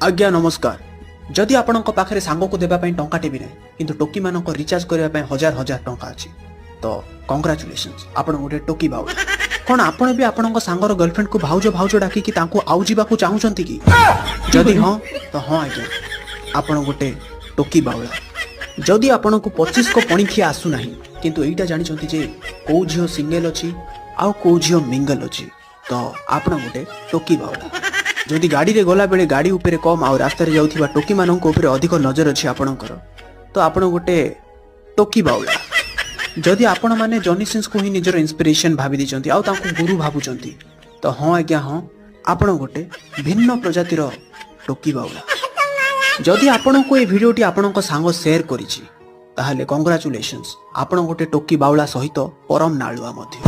आज्ञा नमस्कार। जदि आपणक पाखरे सांग को देबा पई टंकाटे भी नहीं किंतु टोकी मानक रिचार्ज करबा पई हजार हजार टंका अछि तो कांग्रेचुलेशंस आपण गोटे टोकी बाउला। कोन आपण भी आपणक सांगर गर्लफ्रेंड को भाउजो भाउजो डाकी कि तांको आउ जीवा को चाहुचंती कि जदि हां तो हां आज्ञा आपण गोटे टोकी बाउला। जदि आपण को 25 को पणिखिया आसु नाही किंतु एइटा जानि चंती जे को झियो सिंगल अछि आ को झियो मिंगल अछि तो आपण गोटे टोकी बाउला। जदि गाड़ी रे गला बेले गाड़ी ऊपर कम आ रास्ता रे जाउथिबा टोकी मानक ऊपर अधिक नजर अछि आपणकर तो आपण गोटे टोकी बाउला। जदि आपण माने जॉनी सिंस को ही निजर इंस्पिरेशन भाबी दिचंती आ तांको गुरु भाबुचंती तो हां आज्ञा हां आपण गोटे भिन्न प्रजातिर टोकी बाउला। जदि आपण को ए वीडियोटी आपणक सांग शेयर करिछि ताहाले कांग्रेचुलेशंस आपण गोटे टोकी बाउला सहित परम नाळुआ मध्ये।